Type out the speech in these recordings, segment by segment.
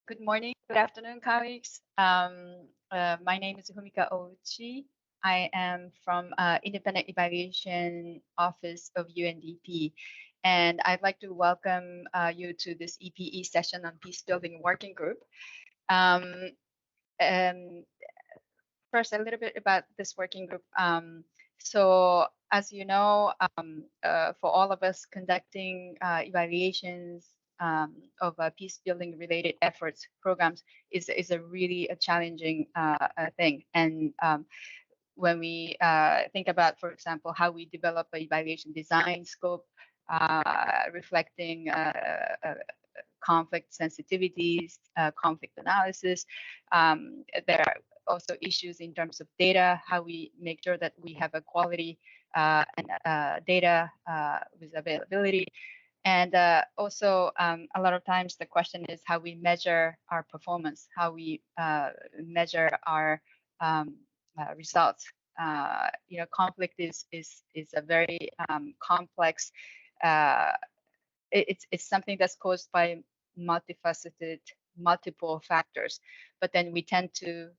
Good morning, good afternoon, colleagues. My name is Humika Ouchi. I am from Independent Evaluation Office of UNDP, and I'd like to welcome you to this EPE session on Peacebuilding Working Group. And first, a little bit about this working group. So, as you know, for all of us conducting evaluations of peace building related efforts programs is a really a challenging thing. And when we think about, for example, how we develop an evaluation design scope, reflecting conflict sensitivities, conflict analysis. There are also issues in terms of data, how we make sure that we have a quality and data with availability. And also, a lot of times the question is how we measure our performance, how we measure our results. Conflict is a very complex. It's something that's caused by multifaceted, multiple factors. But then we tend to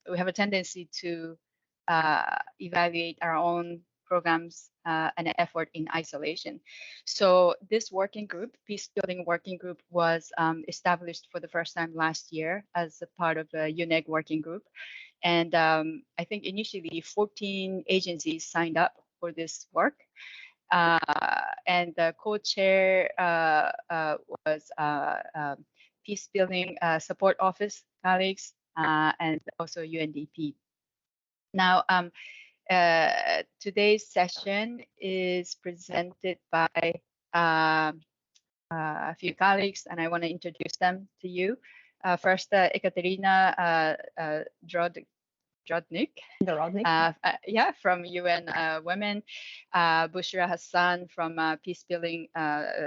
we have a tendency to evaluate our own programs and effort in isolation. So this working group, Peace Building Working Group, was established for the first time last year as a part of the UNEG working group. And I think initially 14 agencies signed up for this work. And the co-chair was Peace Building Support Office colleagues and also UNDP. Now, today's session is presented by a few colleagues, and I want to introduce them to you. First, Ekaterina Drodnik, from UN Women, Bushra Hassan from Peacebuilding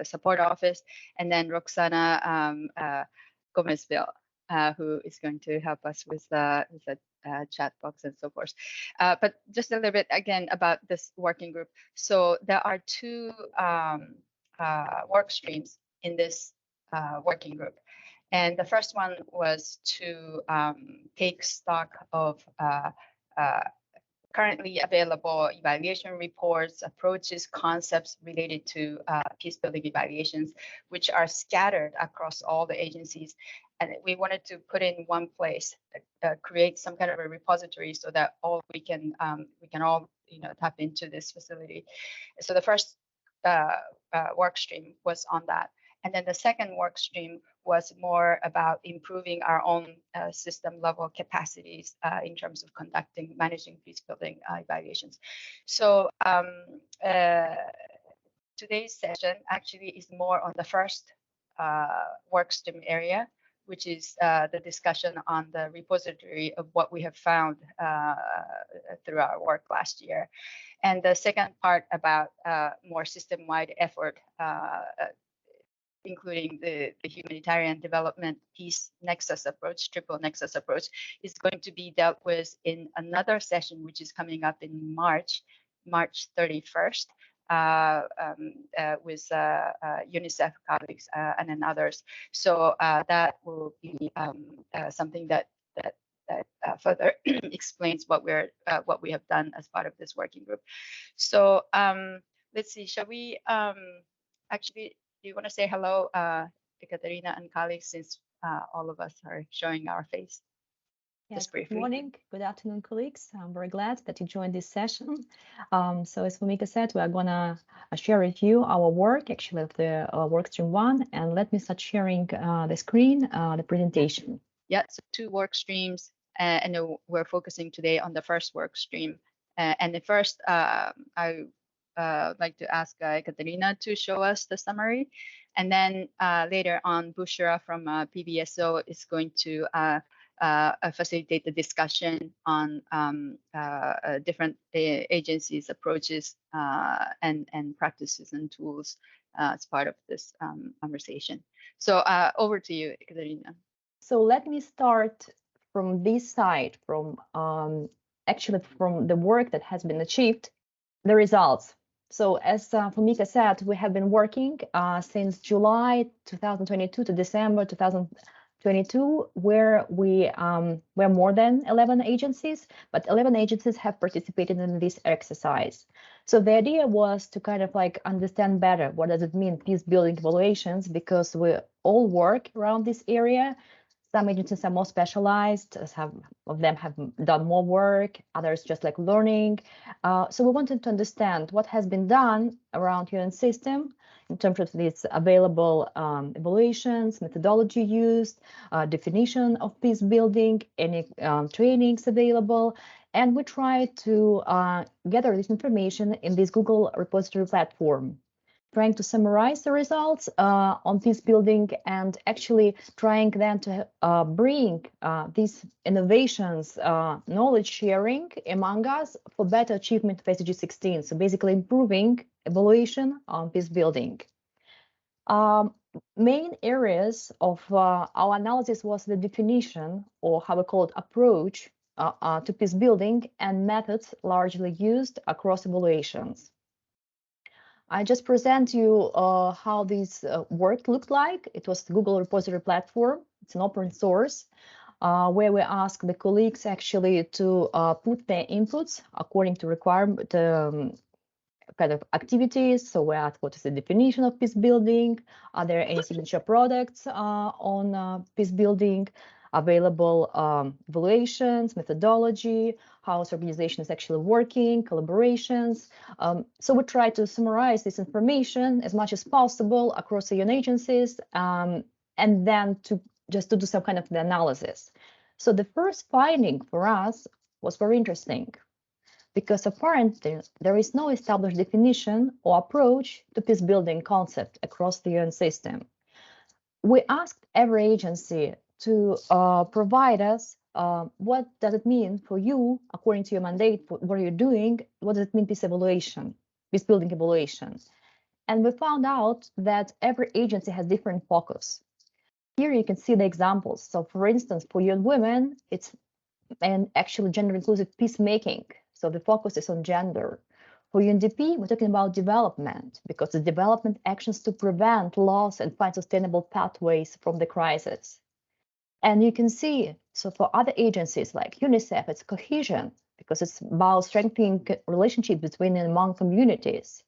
Support Office, and then Roxana Gomezville, who is going to help us with the chat box and so forth. But just a little bit again about this working group. So there are two work streams in this working group. And the first one was to take stock of currently available evaluation reports, approaches, concepts related to peace building evaluations, which are scattered across all the agencies. And we wanted to put in one place, create some kind of a repository so that we can all tap into this facility. So the first work stream was on that. And then the second work stream was more about improving our own system level capacities in terms of managing peace building evaluations. So today's session actually is more on the first work stream area, which is the discussion on the repository of what we have found through our work last year. And the second part about more system-wide effort, including the humanitarian development peace nexus approach, triple nexus approach, is going to be dealt with in another session, which is coming up in March 31st, with UNICEF colleagues and then others. So that will be something that further explains what we have done as part of this working group. So let's see, shall we actually, do you want to say hello, Ekaterina and colleagues, since all of us are showing our face? Yes, good morning, good afternoon, colleagues. I'm very glad that you joined this session. So as Fumika said, we are gonna share with you our work, actually of the work stream 1, and let me start sharing the screen, the presentation. Yeah, so 2 work streams, and we're focusing today on the first work stream. And the first, I like to ask Ekaterina to show us the summary. And then later on, Bushra from PBSO is going to facilitate the discussion on different agencies' approaches and practices and tools as part of this conversation. So over to you, Ekaterina. So let me start from this side, from actually from the work that has been achieved, the results. So as Fumika said, we have been working since July 2022 to December 2023 2022, where we were more than 11 agencies, but 11 agencies have participated in this exercise. So the idea was to kind of like understand better what does it mean, peace building evaluations, because we all work around this area. Some agencies are more specialized, some of them have done more work, others just like learning. So we wanted to understand what has been done around UN system in terms of these available evaluations, methodology used, definition of peace building, any trainings available. And we try to gather this information in this Google repository platform, trying to summarize the results on peace building and actually trying then to bring these innovations, knowledge sharing among us for better achievement of SDG 16. So basically improving evaluation on peace building. Main areas of our analysis was the definition, or how we call it, approach to peace building, and methods largely used across evaluations. I just present you how this work looked like. It was the Google repository platform. It's an open source where we ask the colleagues actually to put their inputs according to requirement kind of activities. So we ask what is the definition of peace building? Are there any signature products on peace building? Available evaluations, methodology, how this organization is actually working, collaborations. So we try to summarize this information as much as possible across the UN agencies, and then to do some kind of the analysis. So the first finding for us was very interesting, because apparently there is no established definition or approach to peace building concept across the UN system. We asked every agency to provide us what does it mean for you, according to your mandate, what are you doing, what does it mean peace building evaluation. And we found out that every agency has different focus. Here you can see the examples. So for instance, for UN Women, it's actually gender inclusive peacemaking. So the focus is on gender. For UNDP, we're talking about development, because the development actions to prevent loss and find sustainable pathways from the crisis. And you can see, so for other agencies like UNICEF, it's cohesion, because it's about strengthening relationship between and among communities.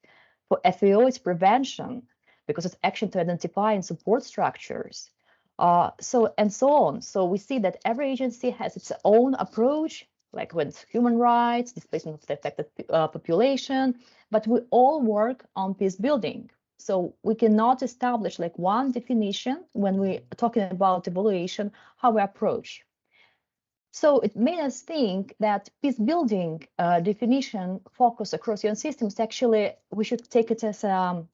For FAO, it's prevention, because it's action to identify and support structures. So on. So we see that every agency has its own approach, like with human rights, displacement of the affected population, but we all work on peace building. So we cannot establish like one definition when we're talking about evaluation, how we approach. So it made us think that peace building definition focus across UN systems, actually, we should take it as an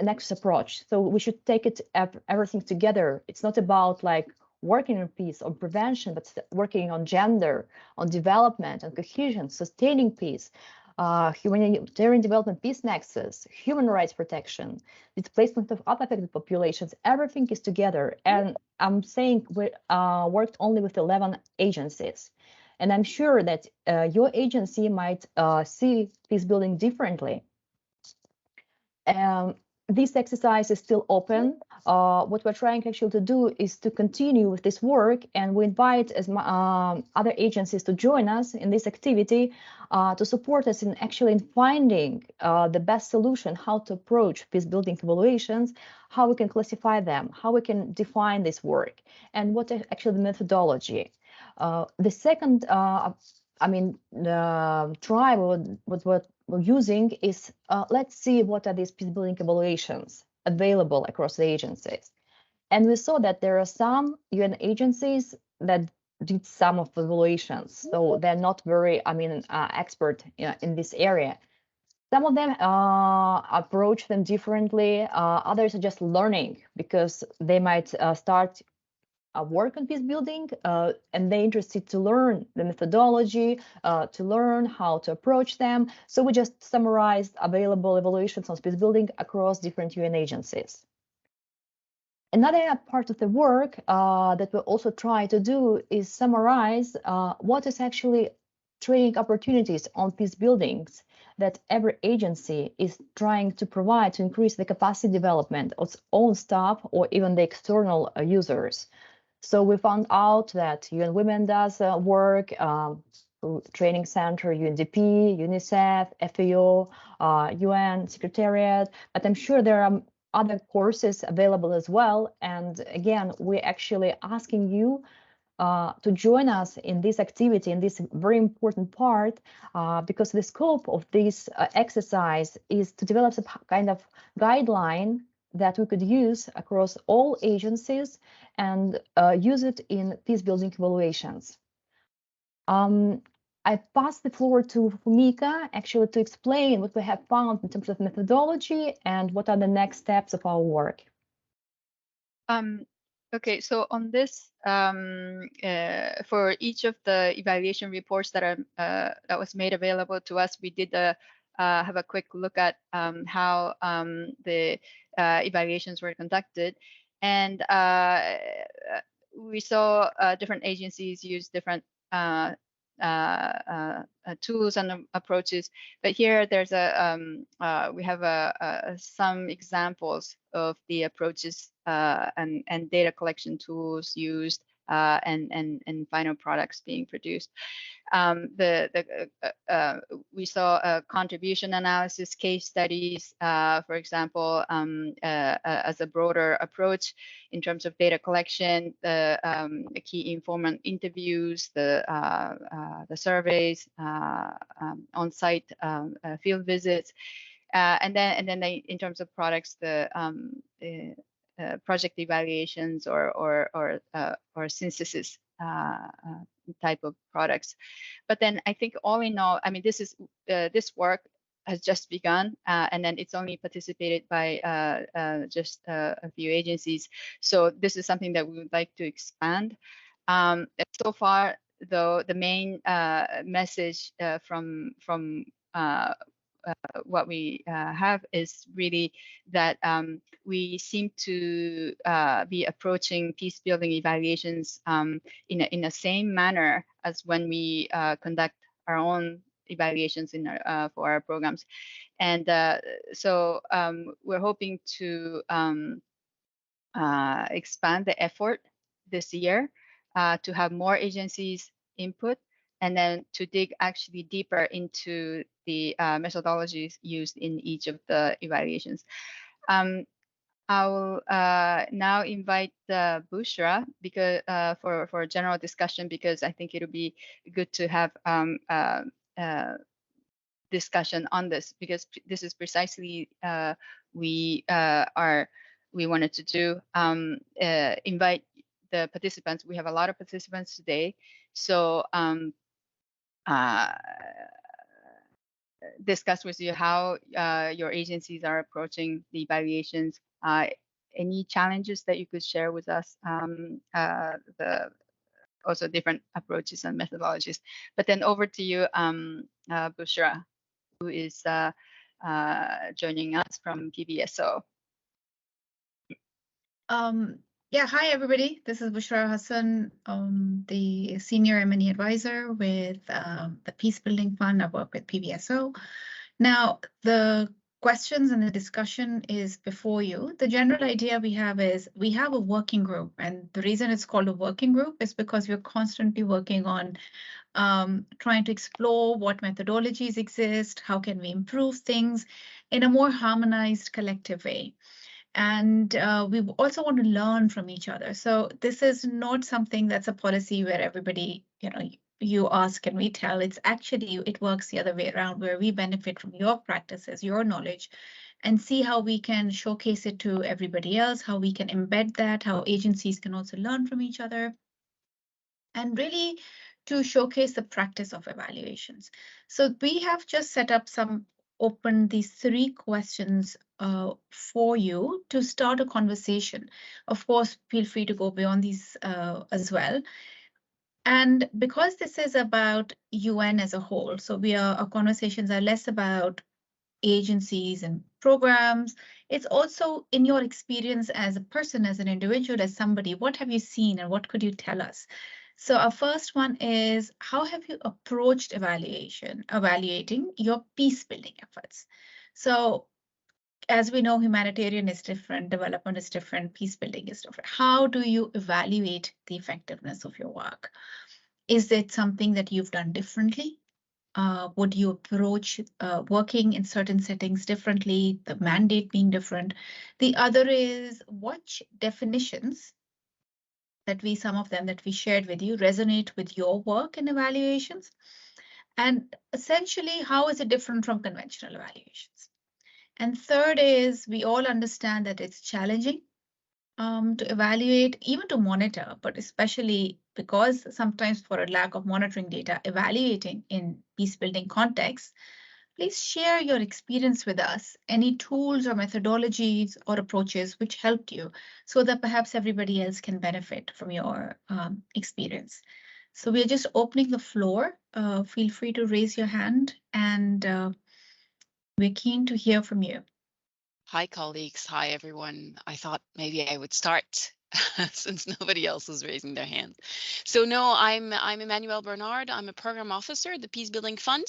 next approach. So we should take it everything together. It's not about like working on peace, on prevention, but working on gender, on development, on cohesion, sustaining peace, humanitarian development, peace nexus, human rights protection, displacement of other affected populations. Everything is together. And I'm saying we worked only with 11 agencies. And I'm sure that your agency might see peace building differently. This exercise is still open. What we're trying actually to do is to continue with this work, and we invite other agencies to join us in this activity to support us in actually finding the best solution, how to approach peace building evaluations, how we can classify them, how we can define this work, and what is actually the methodology. The second, try what we're using is, let's see what are these peace building evaluations available across the agencies. And we saw that there are some UN agencies that did some of the evaluations, so they're not very, expert in this area. Some of them approach them differently. Others are just learning, because they might start work on peace building, and they're interested to learn the methodology, to learn how to approach them. So we just summarized available evaluations on peace building across different UN agencies. Another part of the work that we also try to do is summarize what is actually training opportunities on peace buildings that every agency is trying to provide to increase the capacity development of its own staff or even the external users. So we found out that UN Women does work, Training Center, UNDP, UNICEF, FAO, UN Secretariat, but I'm sure there are other courses available as well. And again, we're actually asking you to join us in this activity, in this very important part, because the scope of this exercise is to develop some kind of guideline that we could use across all agencies and use it in peace-building evaluations. I pass the floor to Fumika actually to explain what we have found in terms of methodology and what are the next steps of our work. Okay, so on this, for each of the evaluation reports that are that was made available to us, we did have a quick look at how the evaluations were conducted, and we saw different agencies use different tools and approaches. But here there's we have some examples of the approaches and data collection tools used and final products being produced. We saw contribution analysis case studies, for example, as a broader approach in terms of data collection, the key informant interviews, the surveys, on-site field visits, and then in terms of products, the project evaluations or synthesis type of products. But then I think all in all, I mean, this work has just begun, and then it's only participated by just a few agencies. So this is something that we would like to expand. So far, though, the main message from what we have is really that we seem to be approaching peace building evaluations in the same manner as when we conduct our own evaluations for our programs. And so we're hoping to expand the effort this year to have more agencies input, and then to dig actually deeper into the methodologies used in each of the evaluations. I will now invite Bushra because for a general discussion, because I think it'll be good to have discussion on this, because this is precisely we wanted to do, invite the participants. We have a lot of participants today, so discuss with you how your agencies are approaching the evaluations. Any challenges that you could share with us, also different approaches and methodologies. But then over to you, Bushra, who is joining us from PBSO. Yeah, hi everybody. This is Bushra Hassan, the Senior M&E Advisor with the Peacebuilding Fund. I work with PBSO. Now, the questions and the discussion is before you. The general idea we have is we have a working group, and the reason it's called a working group is because we're constantly working on trying to explore what methodologies exist, how can we improve things in a more harmonized, collective way. And we also want to learn from each other. So this is not something that's a policy where everybody, you ask and we tell. It's actually, it works the other way around, where we benefit from your practices, your knowledge, and see how we can showcase it to everybody else, how we can embed that, how agencies can also learn from each other, and really to showcase the practice of evaluations. So we have just set up these 3 questions for you to start a conversation. Of course, feel free to go beyond these as well. And because this is about UN as a whole, so our conversations are less about agencies and programs. It's also in your experience as a person, as an individual, as somebody, what have you seen and what could you tell us? So our first one is, how have you approached evaluating your peace building efforts? So as we know, humanitarian is different, development is different, peace building is different. How do you evaluate the effectiveness of your work? Is it something that you've done differently? Would you approach working in certain settings differently, the mandate being different? The other is, what definitions that some of them that we shared with you resonate with your work and evaluations? And essentially, how is it different from conventional evaluations? And third is, we all understand that it's challenging to evaluate, even to monitor, but especially because sometimes for a lack of monitoring data, evaluating in peace building context. Please share your experience with us, any tools or methodologies or approaches which helped you, so that perhaps everybody else can benefit from your experience. So we're just opening the floor. Feel free to raise your hand, and we're keen to hear from you. Hi, colleagues. Hi, everyone. I thought maybe I would start since nobody else was raising their hand. So no, I'm Emmanuelle Bernard. I'm a program officer at the Peacebuilding Fund,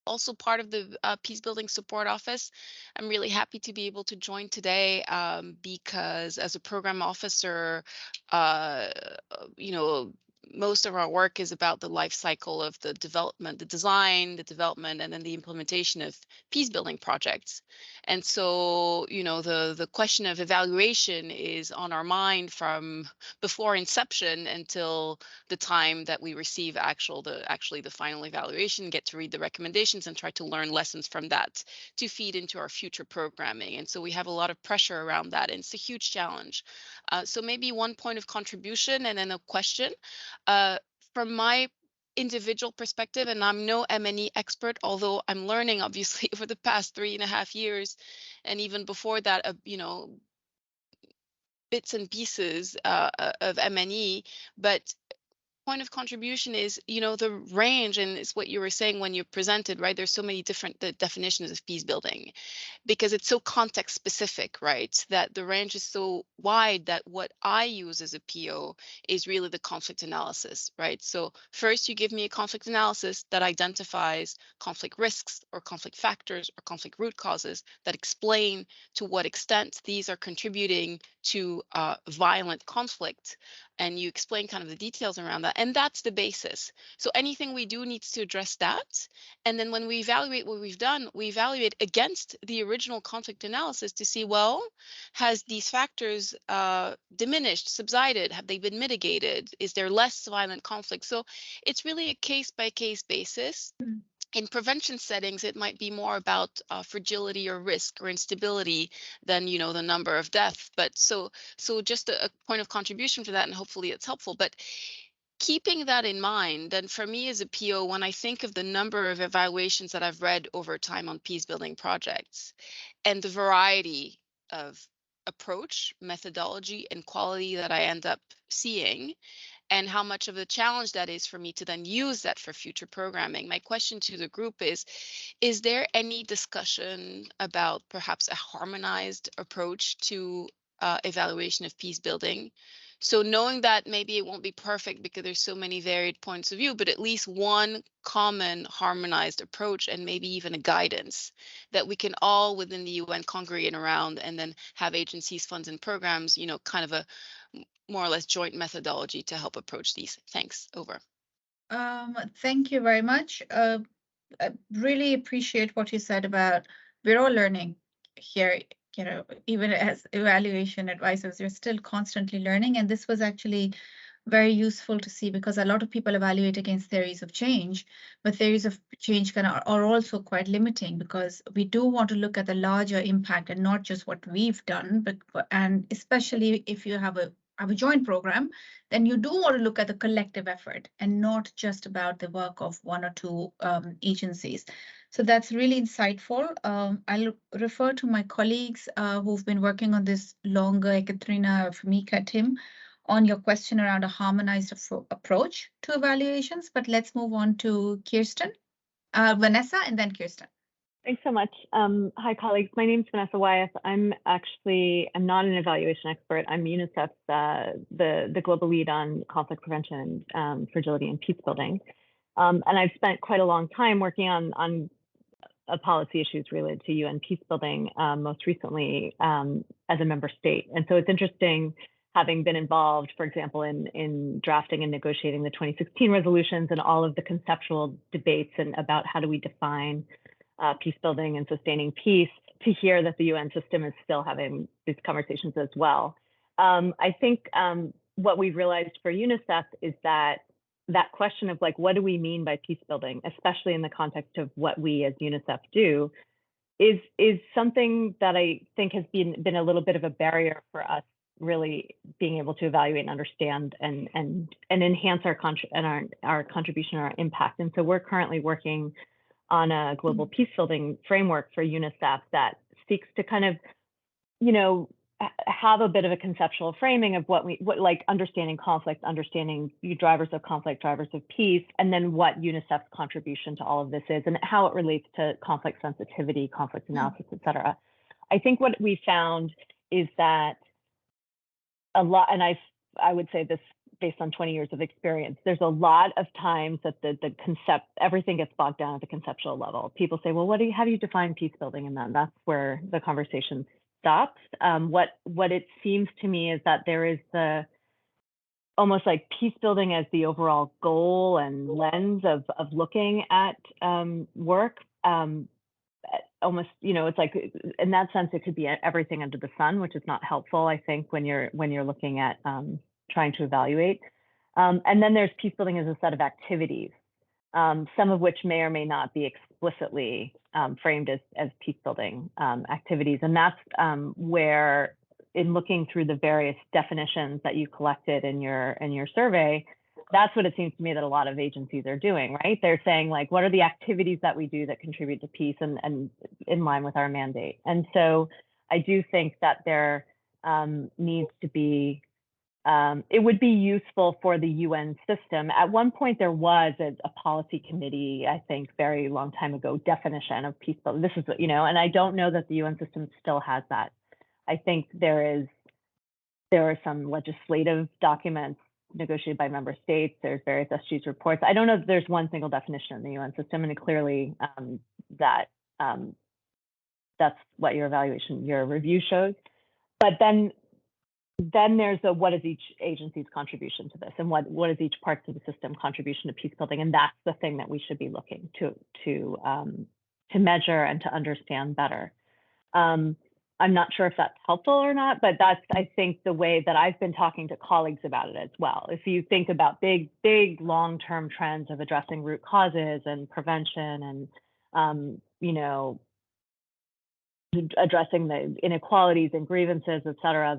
also part of the Peacebuilding Support Office. I'm really happy to be able to join today because as a program officer, you know, most of our work is about the life cycle of the development, the design, the development, and then the implementation of peace building projects. And so, you know, the question of evaluation is on our mind from before inception until the time that we receive actually the final evaluation, get to read the recommendations and try to learn lessons from that to feed into our future programming. And so we have a lot of pressure around that, and it's a huge challenge. So maybe one point of contribution and then a question. From my individual perspective, and I'm no M&E expert, although I'm learning obviously over the past 3.5 years, and even before that, you know, bits and pieces of M&E, but point of contribution is, you know, the range, and it's what you were saying when you presented, right? There's so many different definitions of peace building because it's so context specific, right? That the range is so wide that what I use as a PO is really the conflict analysis, right? So first you give me a conflict analysis that identifies conflict risks or conflict factors or conflict root causes that explain to what extent these are contributing to violent conflict. And you explain kind of the details around that. And that's the basis. So anything we do needs to address that. And then when we evaluate what we've done, we evaluate against the original conflict analysis to see, well, has these factors diminished, subsided? Have they been mitigated? Is there less violent conflict? So it's really a case-by-case basis. In prevention settings, it might be more about fragility or risk or instability than, you know, the number of deaths. But so just a point of contribution for that, and hopefully it's helpful. But keeping that in mind, then for me as a PO, when I think of the number of evaluations that I've read over time on peace building projects and the variety of approach, methodology, and quality that I end up seeing, and how much of a challenge that is for me to then use that for future programming. My question to the group is there any discussion about perhaps a harmonized approach to evaluation of peace building? So knowing that maybe it won't be perfect because there's so many varied points of view, but at least one common harmonized approach and maybe even a guidance that we can all within the UN congregate around and then have agencies, funds, and programs, you know, kind of a more or less joint methodology to help approach these. Thanks. Over. Thank you very much. I really appreciate what you said about we're all learning here. You know, even as evaluation advisors, we're still constantly learning. And this was actually very useful to see because a lot of people evaluate against theories of change, but theories of change are also quite limiting because we do want to look at the larger impact and not just what we've done, and especially if you have a joint program, then you do want to look at the collective effort and not just about the work of one or two agencies. So that's really insightful. I'll refer to my colleagues who've been working on this longer, Ekaterina, Famika, Tim, on your question around a harmonized approach to evaluations. But let's move on to Kirsten, Vanessa, and then Kirsten. Thanks so much. Hi, colleagues. My name is Vanessa Wyeth. I'm not an evaluation expert. I'm UNICEF's the global lead on conflict prevention, fragility, and peace building. And I've spent quite a long time working on policy issues related to UN peacebuilding, most recently as a member state. And so it's interesting, having been involved, for example, in drafting and negotiating the 2016 resolutions and all of the conceptual debates and about how do we define peacebuilding and sustaining peace, to hear that the UN system is still having these conversations as well. I think what we've realized for UNICEF is that question of like, what do we mean by peacebuilding, especially in the context of what we as UNICEF do, is something that I think has been a little bit of a barrier for us really being able to evaluate and understand and enhance our contribution, our impact. And so we're currently working on a global peacebuilding framework for UNICEF that seeks to kind of, you know, have a bit of a conceptual framing of what like understanding conflict, understanding drivers of conflict, drivers of peace, and then what UNICEF's contribution to all of this is and how it relates to conflict sensitivity, conflict analysis, et cetera. I think what we found is that a lot, and I would say this based on 20 years of experience, there's a lot of times that the everything gets bogged down at the conceptual level. People say, well, how do you define peace building? And then that's where the conversation stops. What it seems to me is that there is almost like peace building as the overall goal and lens of looking at work. Almost, you know, it's like in that sense, it could be everything under the sun, which is not helpful, I think, when you're looking at trying to evaluate. And then there's peace building as a set of activities, some of which may or may not be explicitly framed as peace building activities. And that's where, in looking through the various definitions that you collected in your survey, that's what it seems to me that a lot of agencies are doing, right? They're saying, like, what are the activities that we do that contribute to peace and in line with our mandate? And so I do think that there needs to be, it would be useful for the UN system. At one point, there was a policy committee, I think, very long time ago, definition of peace building. This is, you know, and I don't know that the UN system still has that. I think there are some legislative documents negotiated by member states. There's various SG's reports. I don't know if there's one single definition in the UN system, and clearly that's what your review shows. But then there's what is each agency's contribution to this, and what is each part of the system contribution to peace building, and that's the thing that we should be looking to measure and to understand better. I'm not sure if that's helpful or not, but that's, I think, the way that I've been talking to colleagues about it as well. If you think about big long-term trends of addressing root causes and prevention and, you know, addressing the inequalities and grievances, et cetera,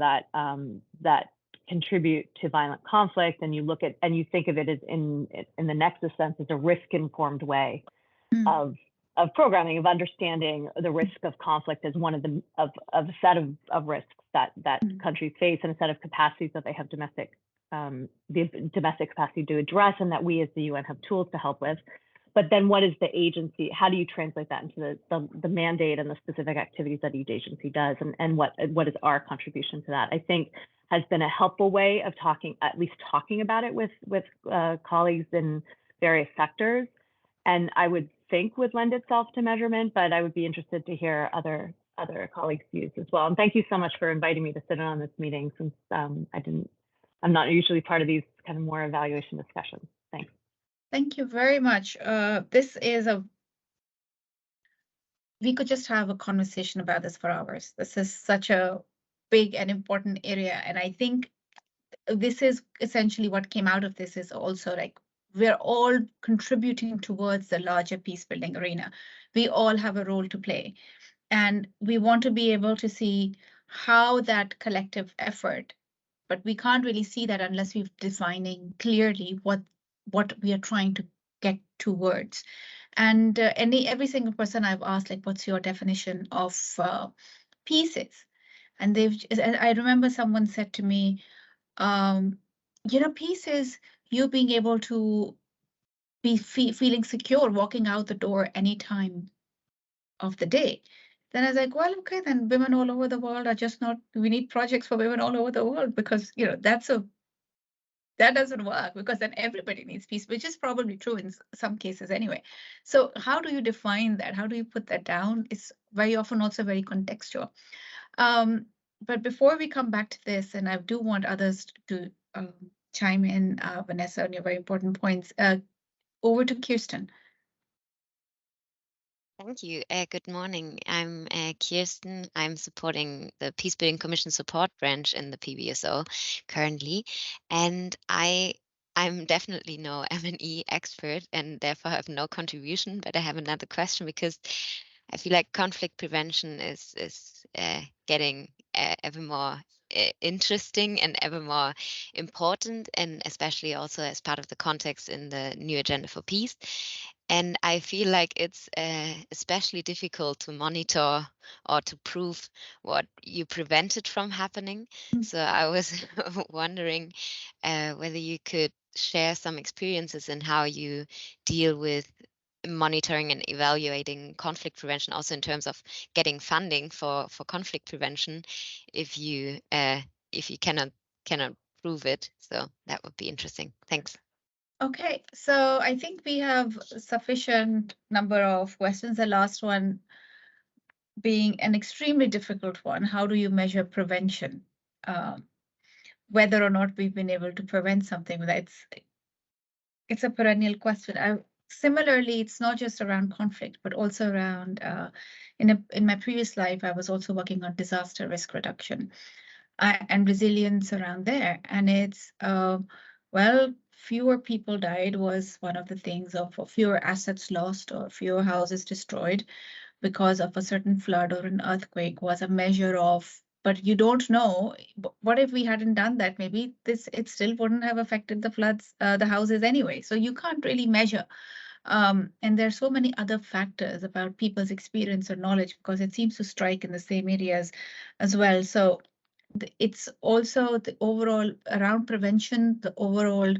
that contribute to violent conflict, and you look at and you think of it as in the nexus sense as a risk-informed way of programming, of understanding the risk of conflict as one of a set of risks that countries face, and a set of capacities that they have domestic capacity to address, and that we as the UN have tools to help with. But then what is the agency? How do you translate that into the mandate and the specific activities that each agency does, and what is our contribution to that? I think has been a helpful way of at least talking about it with colleagues in various sectors. And I would think would lend itself to measurement, but I would be interested to hear other colleagues' views as well. And thank you so much for inviting me to sit in on this meeting, since I'm not usually part of these kind of more evaluation discussions. Thanks. Thank you very much. We could just have a conversation about this for hours. This is such a big and important area. And I think this is essentially what came out of this, is also like, we're all contributing towards the larger peace building arena. We all have a role to play. And we want to be able to see how that collective effort, but we can't really see that unless we're defining clearly what we are trying to get towards. And every single person I've asked, like, what's your definition of peace is? And I remember someone said to me, you know, peace is you being able to be feeling secure walking out the door any time of the day. Then I was like, well, okay, then women all over the world are just not, we need projects for women all over the world, because, you know, that's a that doesn't work because then everybody needs peace, which is probably true in some cases anyway. So how do you define that? How do you put that down? It's very often also very contextual. But before we come back to this, and I do want others to chime in, Vanessa, on your very important points. Over to Kirsten. Thank you. Good morning. I'm Kirsten. I'm supporting the Peacebuilding Commission support branch in the PBSO currently, and I'm definitely no M&E expert and therefore have no contribution, but I have another question because I feel like conflict prevention is getting ever more interesting and ever more important, and especially also as part of the context in the new agenda for peace. And I feel like it's especially difficult to monitor or to prove what you prevented from happening. So I was wondering whether you could share some experiences in how you deal with monitoring and evaluating conflict prevention, also in terms of getting funding for conflict prevention, if you cannot prove it. So that would be interesting. Thanks. Okay, so I think we have sufficient number of questions. The last one being an extremely difficult one. How do you measure prevention? Whether or not we've been able to prevent something, it's a perennial question. Similarly, it's not just around conflict, but also around, in my previous life, I was also working on disaster risk reduction and resilience around there. And it's, well, fewer people died was one of the things, or fewer assets lost or fewer houses destroyed because of a certain flood or an earthquake was a measure of, but you don't know, what if we hadn't done that? Maybe it still wouldn't have affected the floods, the houses anyway. So you can't really measure. And there are so many other factors about people's experience or knowledge, because it seems to strike in the same areas as well. So it's also the overall around prevention, the overall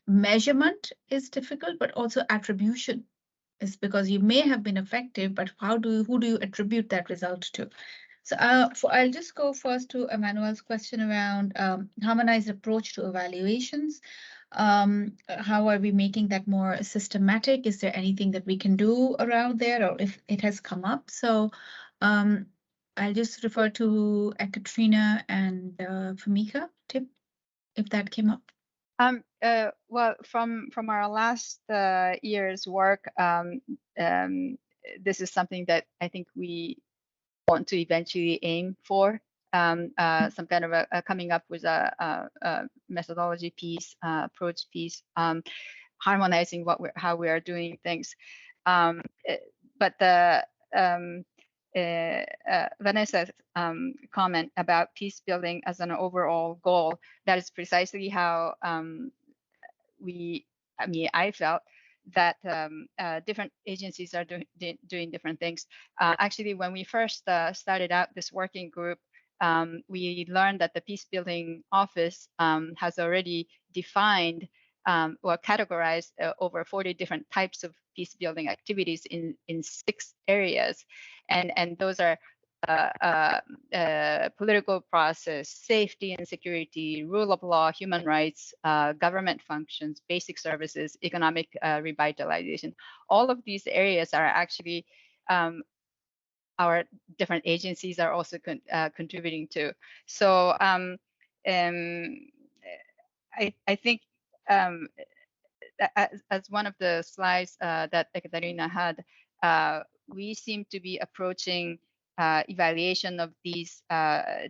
measurement is difficult, but also attribution is, because you may have been effective, but who do you attribute that result to? So I'll just go first to Emmanuel's question around harmonized approach to evaluations. How are we making that more systematic? Is there anything that we can do around there, or if it has come up? So I'll just refer to Ekaterina and Famika, Tip, if that came up. Well, from our last year's work, this is something that I think we want to eventually aim for. Some kind of a coming up with a methodology piece, approach piece, harmonizing how we are doing things. But the Vanessa's comment about peace building as an overall goal, that is precisely how I felt that different agencies are doing different things. Actually, when we first started out this working group, we learned that the Peace Building Office has already defined or categorized over 40 different types of peace building activities in 6 areas. And those are political process, safety and security, rule of law, human rights, government functions, basic services, economic revitalization. All of these areas are actually our different agencies are also contributing to. So I think as one of the slides that Ekaterina had, we seem to be approaching evaluation of these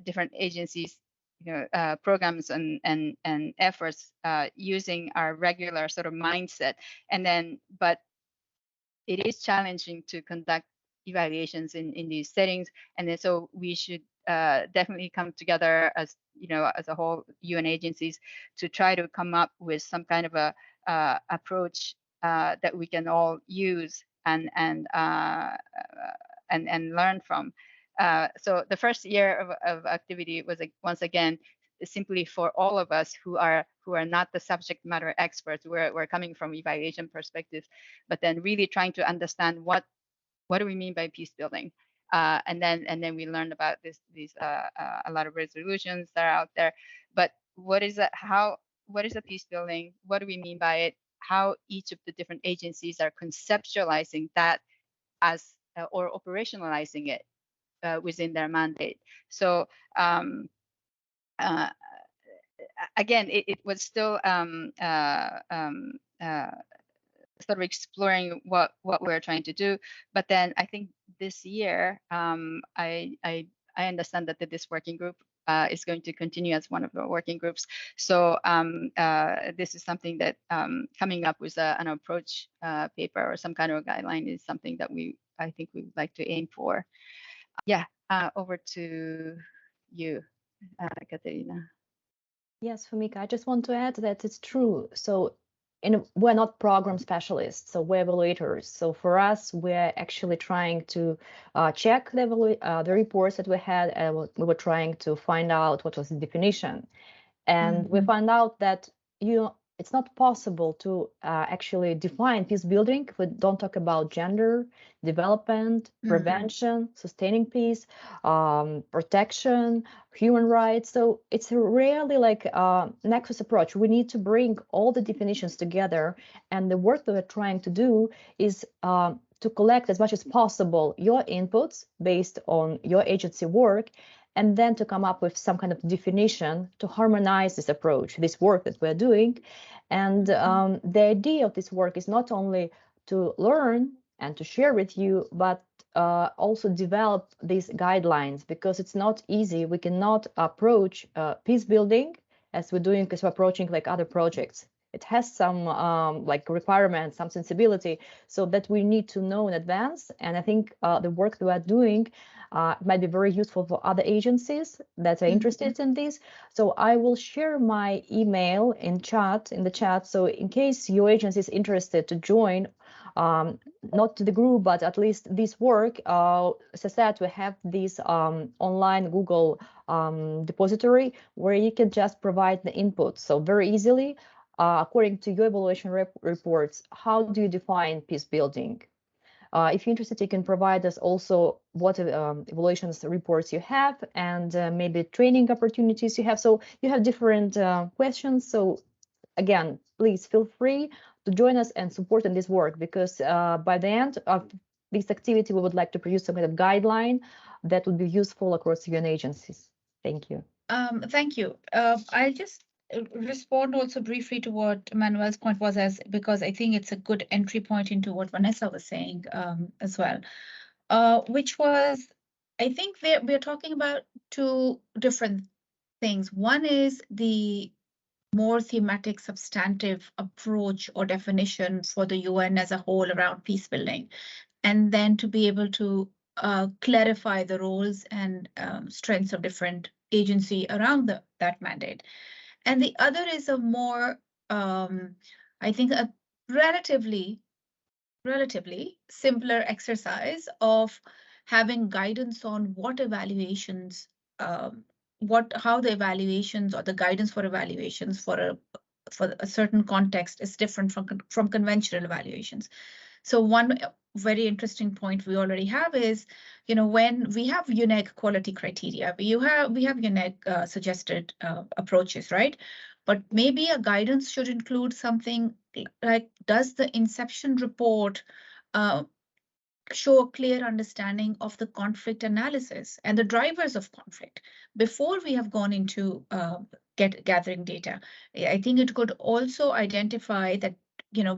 different agencies, programs and efforts using our regular sort of mindset. And then, but it is challenging to conduct evaluations in these settings. And then so we should definitely come together as, as a whole UN agencies to try to come up with some kind of a approach that we can all use and learn from. So the first year of activity was once again simply for all of us who are not the subject matter experts. We're coming from evaluation perspective, but then really trying to understand what do we mean by peace building, and then we learned about these a lot of resolutions that are out there. But what is that? How what is a peace building? What do we mean by it? How each of the different agencies are conceptualizing that as or operationalizing it within their mandate. So again, it was still sort of exploring what we're trying to do. But then I think this year, I understand that this working group is going to continue as one of the working groups. So this is something that coming up with an approach paper or some kind of guideline is something that I think we would like to aim for. Yeah, over to you, Katerina. Yes, Fumika, I just want to add that it's true. So we're not program specialists, so we're evaluators. So for us, we're actually trying to check the reports that we had, and we were trying to find out what was the definition. And we found out that it's not possible to actually define peace building if we don't talk about gender, development, prevention, sustaining peace, protection, human rights. So it's really like a nexus approach. We need to bring all the definitions together. And the work that we're trying to do is to collect as much as possible your inputs based on your agency work, and then to come up with some kind of definition to harmonize this approach, this work that we're doing. And the idea of this work is not only to learn and to share with you, but also develop these guidelines, because it's not easy. We cannot approach peace building as we're doing, because we're approaching like other projects. It has some like requirements, some sensibility, so that we need to know in advance. And I think the work that we're doing might be very useful for other agencies that are interested in this. So I will share my email in the chat. So in case your agency is interested to join, not to the group, but at least this work, as I said, we have this online Google depository where you can just provide the input. So very easily, according to your evaluation reports, how do you define peace building? If you're interested, you can provide us also what evaluations reports you have, and maybe training opportunities you have. So you have different questions. So again, please feel free to join us and support in this work, because by the end of this activity, we would like to produce some kind of guideline that would be useful across UN agencies. Thank you. Thank you. I'll just respond also briefly to what Manuel's point was, because I think it's a good entry point into what Vanessa was saying as well, which was, I think we're talking about two different things. One is the more thematic, substantive approach or definition for the UN as a whole around peace building, and then to be able to clarify the roles and strengths of different agency around that mandate. And the other is a more, I think, a relatively simpler exercise of having guidance on what evaluations, how the evaluations or the guidance for evaluations for a certain context is different from conventional evaluations. So one very interesting point we already have is, when we have UNEG quality criteria, we have UNEG suggested approaches, right? But maybe a guidance should include something like, does the inception report show a clear understanding of the conflict analysis and the drivers of conflict before we have gone into gathering data? I think it could also identify that,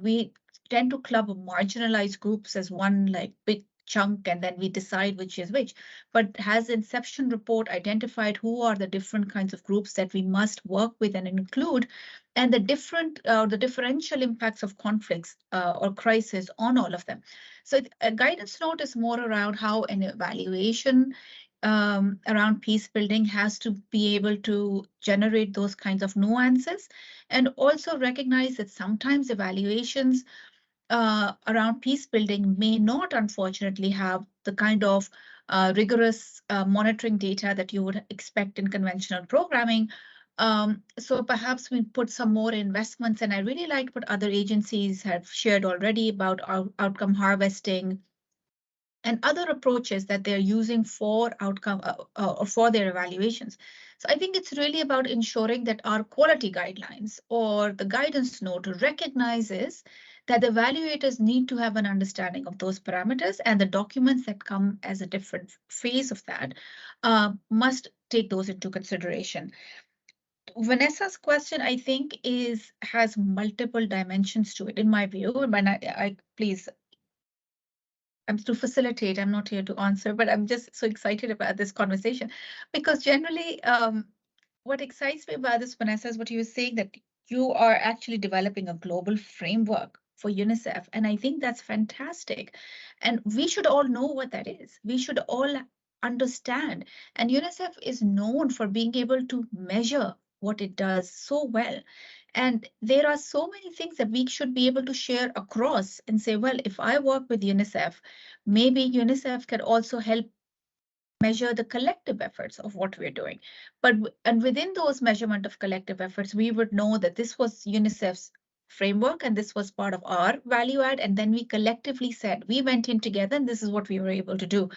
we tend to club marginalized groups as one like big chunk, and then we decide which is which. But has the inception report identified who are the different kinds of groups that we must work with and include, and the differential impacts of conflicts or crisis on all of them? So a guidance note is more around how an evaluation around peace building has to be able to generate those kinds of nuances, and also recognize that sometimes evaluations around peace building may not, unfortunately, have the kind of rigorous monitoring data that you would expect in conventional programming. So perhaps we put some more investments, and I really like what other agencies have shared already about outcome harvesting and other approaches that they're using for outcome or for their evaluations. So I think it's really about ensuring that our quality guidelines or the guidance note recognizes that the evaluators need to have an understanding of those parameters, and the documents that come as a different phase of that must take those into consideration. Vanessa's question, I think, has multiple dimensions to it, in my view. And I please, I'm to facilitate. I'm not here to answer, but I'm just so excited about this conversation because generally, what excites me about this, Vanessa, is what you were saying, that you are actually developing a global framework for UNICEF. And I think that's fantastic. And we should all know what that is. We should all understand. And UNICEF is known for being able to measure what it does so well. And there are so many things that we should be able to share across and say, well, if I work with UNICEF, maybe UNICEF can also help measure the collective efforts of what we're doing. And within those measurement of collective efforts, we would know that this was UNICEF's framework and this was part of our value add. And then we collectively said, we went in together and this is what we were able to do.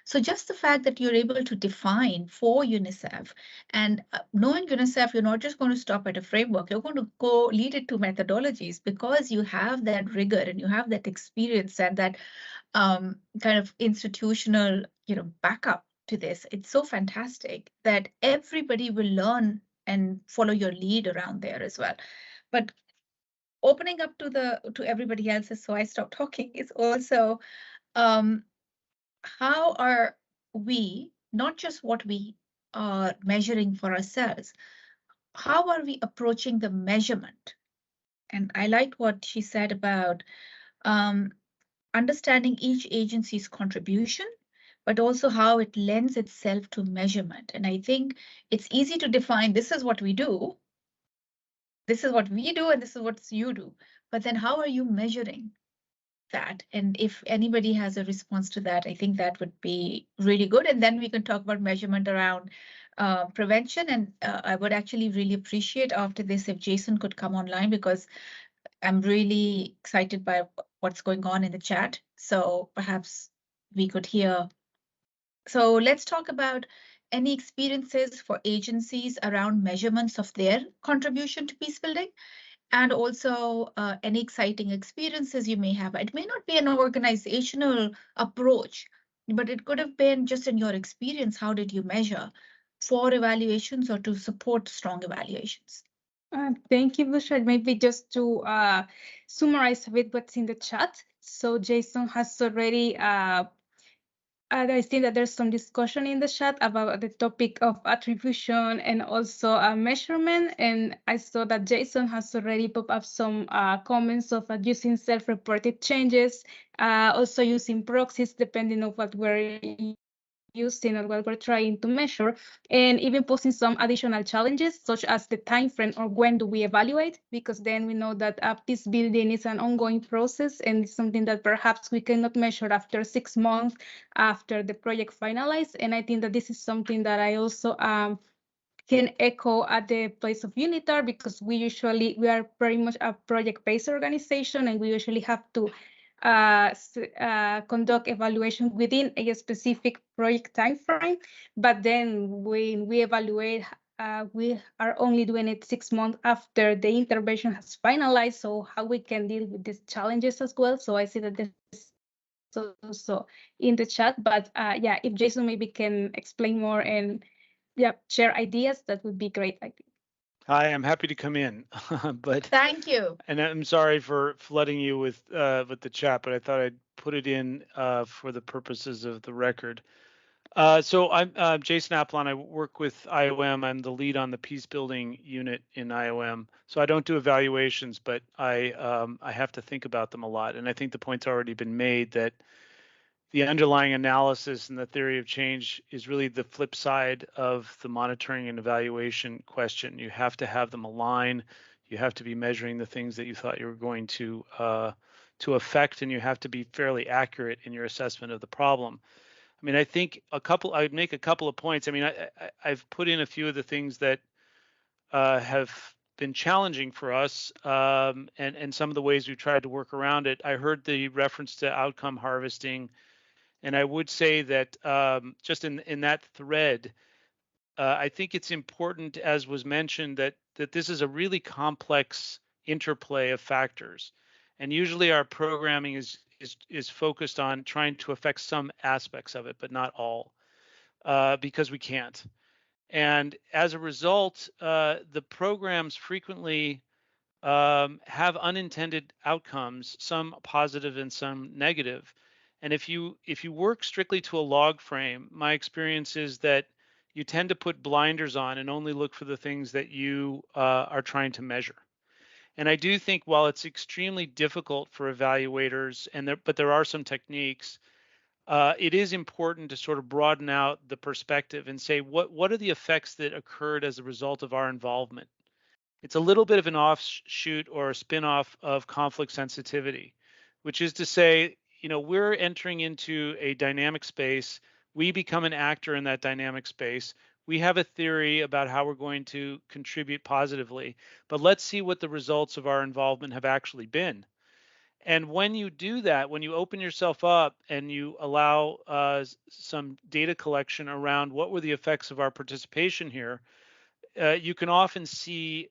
So just the fact that you're able to define for UNICEF and knowing UNICEF, you're not just going to stop at a framework, you're going to go lead it to methodologies because you have that rigor and you have that experience and that kind of institutional, backup to this. It's so fantastic that everybody will learn and follow your lead around there as well. But opening up to everybody else, so I stop talking, is also how are we, not just what we are measuring for ourselves, how are we approaching the measurement? And I liked what she said about understanding each agency's contribution, but also how it lends itself to measurement. And I think it's easy to define, this is what we do, this is what we do, and this is what you do. But then how are you measuring that? And if anybody has a response to that, I think that would be really good. And then we can talk about measurement around prevention. And I would actually really appreciate after this if Jason could come online, because I'm really excited by what's going on in the chat. So perhaps we could hear. So let's talk about any experiences for agencies around measurements of their contribution to peace building, and also any exciting experiences you may have. It may not be an organizational approach, but it could have been just in your experience. How did you measure for evaluations or to support strong evaluations? Thank you, Bushra. Maybe just to summarize a bit what's in the chat. So Jason has already, I think that there's some discussion in the chat about the topic of attribution and also measurement. And I saw that Jason has already put up some comments of using self-reported changes, also using proxies depending on what we're using or what we're trying to measure, and even posing some additional challenges such as the time frame or when do we evaluate, because then we know that peace building is an ongoing process and it's something that perhaps we cannot measure after 6 months after the project finalized. And I think that this is something that I also can echo at the place of UNITAR, because we are very much a project-based organization and we usually have to conduct evaluation within a specific project timeframe. But then when we evaluate, we are only doing it 6 months after the intervention has finalized. So how we can deal with these challenges as well. So I see that this is also in the chat, but yeah, if Jason maybe can explain more and share ideas, that would be great, I think. Hi, I'm happy to come in, but thank you. And I'm sorry for flooding you with the chat, but I thought I'd put it in for the purposes of the record. So I'm Jason Applon. I work with IOM. I'm the lead on the peace building unit in IOM. So I don't do evaluations, but I have to think about them a lot. And I think the point's already been made that the underlying analysis and the theory of change is really the flip side of the monitoring and evaluation question. You have to have them align. You have to be measuring the things that you thought you were going to affect, and you have to be fairly accurate in your assessment of the problem. I mean, I think I would make a couple of points. I mean, I've put in a few of the things that have been challenging for us, and some of the ways we've tried to work around it. I heard the reference to outcome harvesting. And I would say that just in that thread, I think it's important, as was mentioned, that this is a really complex interplay of factors, and usually our programming is focused on trying to affect some aspects of it, but not all, because we can't. And as a result, the programs frequently have unintended outcomes, some positive and some negative. And if you work strictly to a log frame, my experience is that you tend to put blinders on and only look for the things that you are trying to measure. And I do think while it's extremely difficult for evaluators, but there are some techniques, it is important to sort of broaden out the perspective and say what are the effects that occurred as a result of our involvement. It's a little bit of an offshoot or a spin-off of conflict sensitivity, which is to say, we're entering into a dynamic space. We become an actor in that dynamic space. We have a theory about how we're going to contribute positively, but let's see what the results of our involvement have actually been. And when you do that, when you open yourself up and you allow some data collection around what were the effects of our participation here, you can often see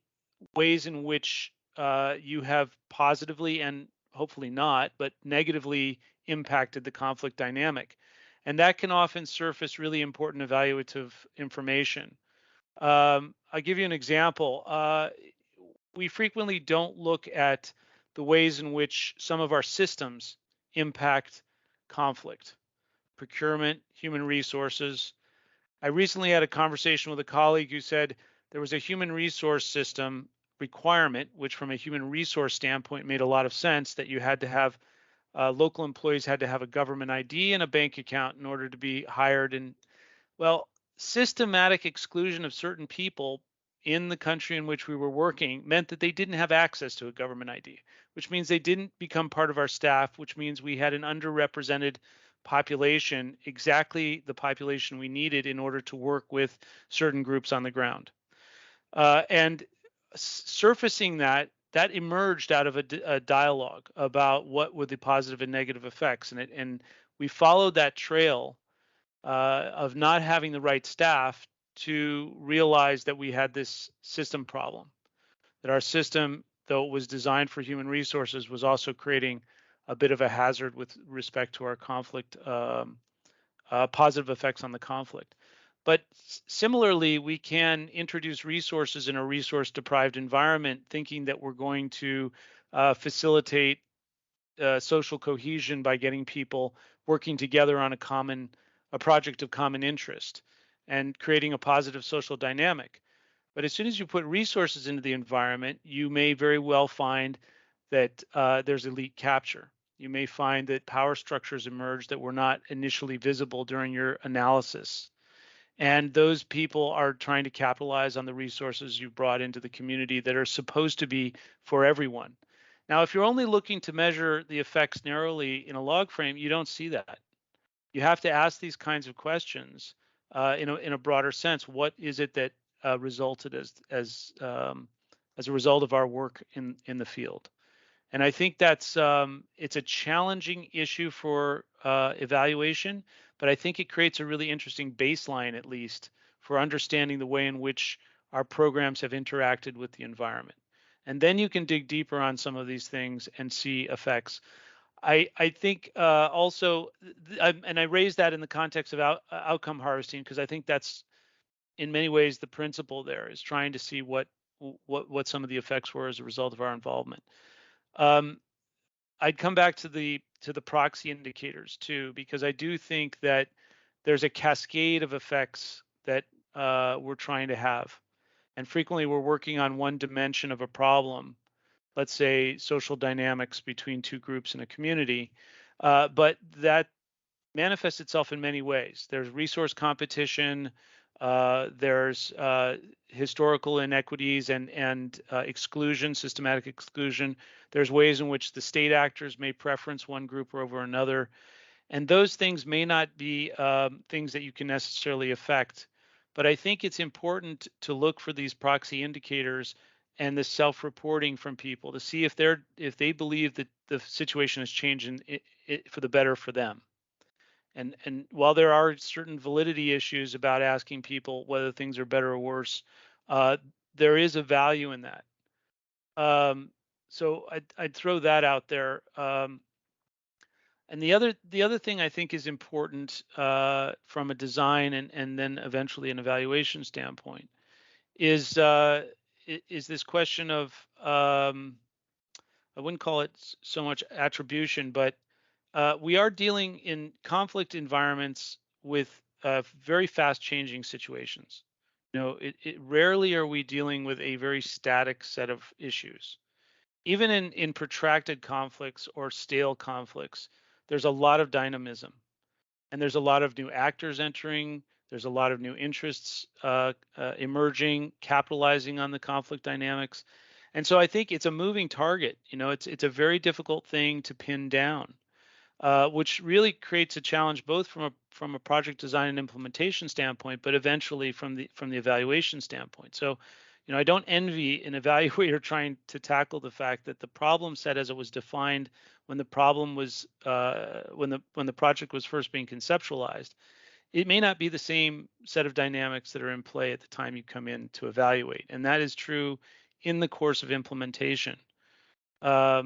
ways in which you have positively and hopefully not, but negatively impacted the conflict dynamic. And that can often surface really important evaluative information. I'll give you an example. We frequently don't look at the ways in which some of our systems impact conflict, procurement, human resources. I recently had a conversation with a colleague who said there was a human resource system requirement, which from a human resource standpoint made a lot of sense, that you had to have local employees had to have a government ID and a bank account in order to be hired. And well, systematic exclusion of certain people in the country in which we were working meant that they didn't have access to a government ID, which means they didn't become part of our staff, which means we had an underrepresented population, exactly the population we needed in order to work with certain groups on the ground. And surfacing that emerged out of a dialogue about what were the positive and negative effects, and we followed that trail of not having the right staff to realize that we had this system problem, that our system, though it was designed for human resources, was also creating a bit of a hazard with respect to our conflict, positive effects on the conflict. But similarly, we can introduce resources in a resource-deprived environment, thinking that we're going to facilitate social cohesion by getting people working together on a project of common interest and creating a positive social dynamic. But as soon as you put resources into the environment, you may very well find that there's elite capture. You may find that power structures emerge that were not initially visible during your analysis. And those people are trying to capitalize on the resources you've brought into the community that are supposed to be for everyone. Now, if you're only looking to measure the effects narrowly in a log frame, you don't see that. You have to ask these kinds of questions in a broader sense. What is it that resulted as a result of our work in the field? And I think that's it's a challenging issue for evaluation, but I think it creates a really interesting baseline, at least, for understanding the way in which our programs have interacted with the environment. And then you can dig deeper on some of these things and see effects. I think also, and I raise that in the context of outcome harvesting, because I think that's in many ways the principle there, is trying to see what some of the effects were as a result of our involvement. I'd come back to the proxy indicators too, because I do think that there's a cascade of effects that we're trying to have. And frequently we're working on one dimension of a problem, let's say social dynamics between two groups in a community, but that manifests itself in many ways. There's resource competition, there's historical inequities and exclusion, systematic exclusion. There's ways in which the state actors may preference one group over another. And those things may not be things that you can necessarily affect. But I think it's important to look for these proxy indicators and the self-reporting from people to see if they believe that the situation has changed for the better for them. And while there are certain validity issues about asking people whether things are better or worse, there is a value in that. So I'd throw that out there. And the other thing I think is important from a design and then eventually an evaluation standpoint is this question of I wouldn't call it so much attribution, but we are dealing in conflict environments with very fast changing situations. You know, rarely are we dealing with a very static set of issues. Even in protracted conflicts or stale conflicts, there's a lot of dynamism, and there's a lot of new actors entering. There's a lot of new interests emerging, capitalizing on the conflict dynamics. And so I think it's a moving target. You know, it's a very difficult thing to pin down, which really creates a challenge both from a project design and implementation standpoint, but eventually from the evaluation standpoint. So, you know, I don't envy an evaluator trying to tackle the fact that the problem set as it was defined when the problem was when the project was first being conceptualized, it may not be the same set of dynamics that are in play at the time you come in to evaluate, and that is true in the course of implementation. I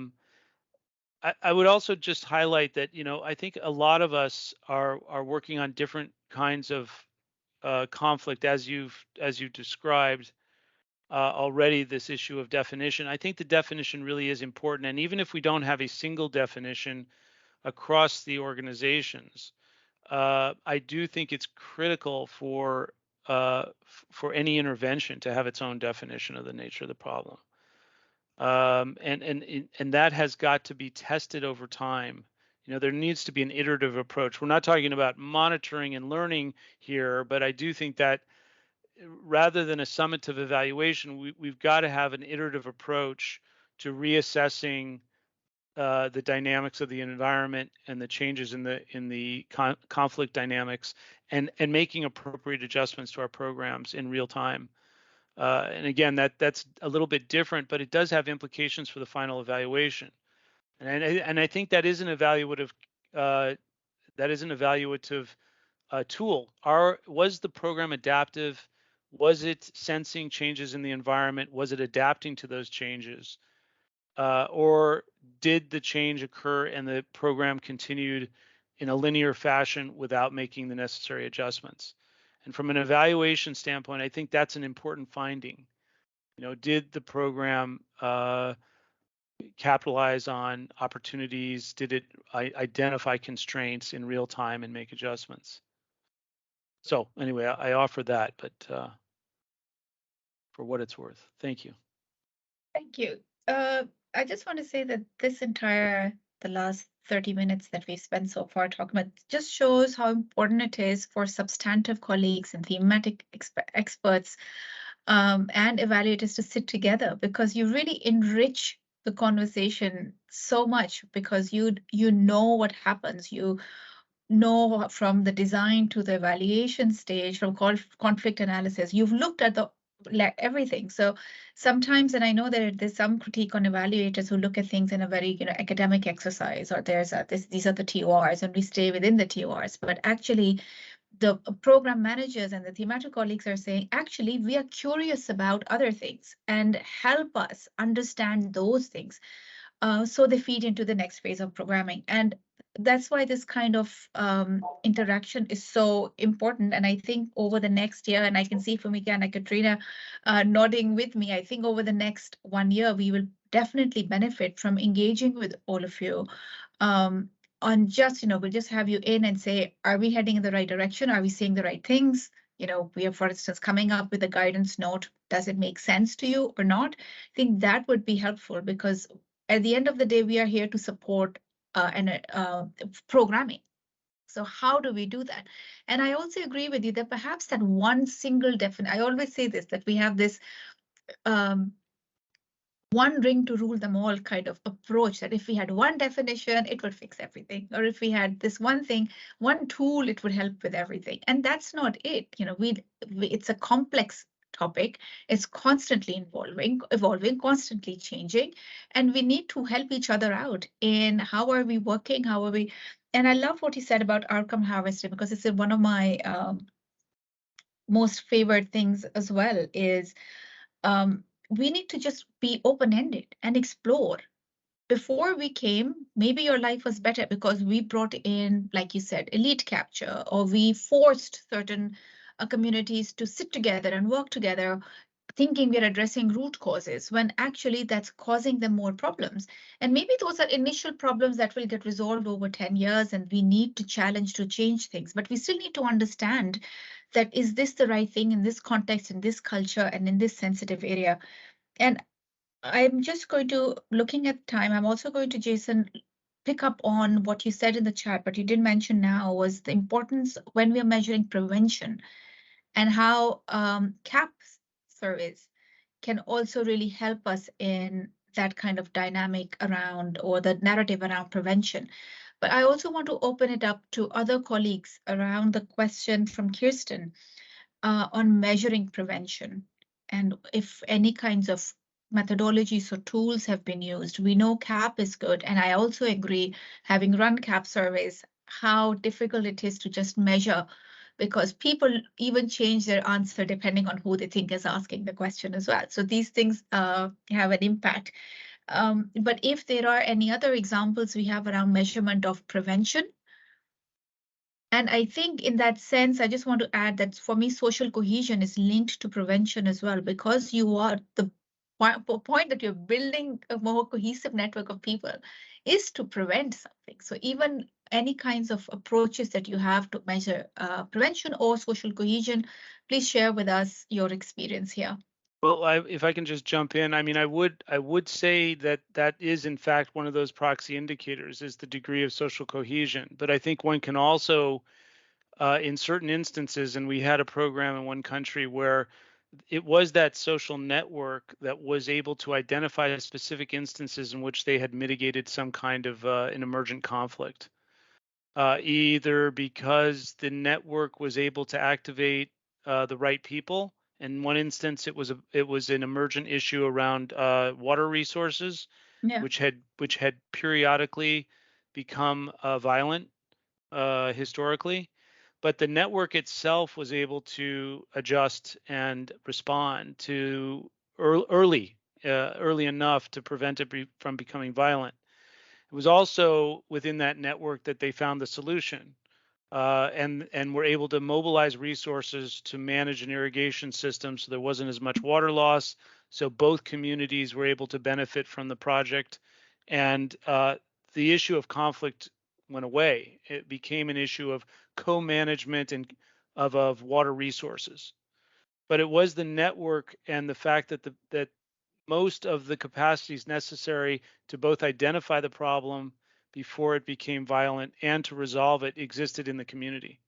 would also just highlight that, you know, I think a lot of us are working on different kinds of conflict as you described already, this issue of definition. I think the definition really is important, and even if we don't have a single definition across the organizations, I do think it's critical for any intervention to have its own definition of the nature of the problem. And that has got to be tested over time. You know, there needs to be an iterative approach. We're not talking about monitoring and learning here, but I do think that rather than a summative evaluation, we've got to have an iterative approach to reassessing the dynamics of the environment and the changes in the conflict dynamics, and making appropriate adjustments to our programs in real time. And again, that's a little bit different, but it does have implications for the final evaluation. And I think that is an evaluative tool. Was the program adaptive? Was it sensing changes in the environment? Was it adapting to those changes? Or did the change occur and the program continued in a linear fashion without making the necessary adjustments? And from an evaluation standpoint, I think that's an important finding. You know, did the program capitalize on opportunities? Did it identify constraints in real time and make adjustments? So anyway, I offer that, but for what it's worth. Thank you. Thank you. I just want to say that the last 30 minutes that we've spent so far talking about just shows how important it is for substantive colleagues and thematic experts and evaluators to sit together, because you really enrich the conversation so much, because you know what happens. You know from the design to the evaluation stage, from conflict analysis, you've looked at everything. So sometimes, and I know that there's some critique on evaluators who look at things in a very academic exercise, or these are the TORs and we stay within the TORs, but actually the program managers and the thematic colleagues are saying, actually, we are curious about other things and help us understand those things. So they feed into the next phase of programming. And that's why this kind of interaction is so important. And I think over the next year, and I can see Fumika and Katrina nodding with me, I think over the next 1 year, we will definitely benefit from engaging with all of you. On just, we'll just have you in and say, are we heading in the right direction? Are we saying the right things? We are, for instance, coming up with a guidance note. Does it make sense to you or not? I think that would be helpful, because at the end of the day, we are here to support programming. So how do we do that? And I also agree with you that perhaps that one single I always say this, that we have this one ring to rule them all kind of approach, that if we had one definition, it would fix everything. Or if we had this one thing, one tool, it would help with everything. And that's not it. It's a complex topic. It's constantly evolving, constantly changing, and we need to help each other out in how are we working, how are we. And I love what he said about outcome harvesting, because it's one of my most favorite things as well, is we need to just be open-ended and explore. Before we came, maybe your life was better because we brought in, like you said, elite capture, or we forced certain communities to sit together and work together, thinking we're addressing root causes, when actually that's causing them more problems. And maybe those are initial problems that will get resolved over 10 years, and we need to challenge to change things. But we still need to understand that, is this the right thing in this context, in this culture, and in this sensitive area? And I'm just going to, looking at time, I'm also going to, Jason, pick up on what you said in the chat, but you didn't mention now, was the importance when we are measuring prevention, and how CAP surveys can also really help us in that kind of dynamic around, or the narrative around prevention. But I also want to open it up to other colleagues around the question from Kirsten on measuring prevention, and if any kinds of methodologies or tools have been used. We know CAP is good, and I also agree, having run CAP surveys, how difficult it is to just measure, because people even change their answer depending on who they think is asking the question as well. So these things have an impact. But if there are any other examples we have around measurement of prevention, and I think in that sense, I just want to add that for me, social cohesion is linked to prevention as well, because you are the point that you're building a more cohesive network of people is to prevent something. So even any kinds of approaches that you have to measure prevention or social cohesion, please share with us your experience here. Well, if I can just jump in, I mean, I would say that that is in fact one of those proxy indicators, is the degree of social cohesion. But I think one can also, in certain instances, and we had a program in one country where it was that social network that was able to identify specific instances in which they had mitigated some kind of an emergent conflict, either because the network was able to activate the right people. In one instance, it was an emergent issue around water resources, Yeah. which had periodically become violent historically, but the network itself was able to adjust and respond to early enough to prevent it from becoming violent. It was also within that network that they found the solution. And were able to mobilize resources to manage an irrigation system so there wasn't as much water loss. So both communities were able to benefit from the project. And the issue of conflict went away. It became an issue of co-management and of water resources. But it was the network and the fact that that most of the capacities necessary to both identify the problem before it became violent and to resolve it existed in the community.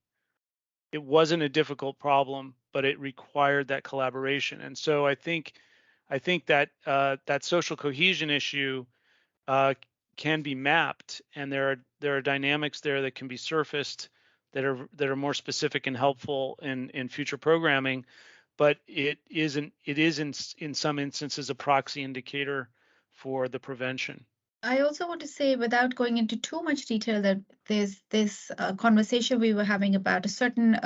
It wasn't a difficult problem, but it required that collaboration. And so I think that that social cohesion issue can be mapped, and there are dynamics there that can be surfaced that are more specific and helpful in future programming. But it is in some instances a proxy indicator for the prevention. I also want to say, without going into too much detail, that there's this conversation we were having about a certain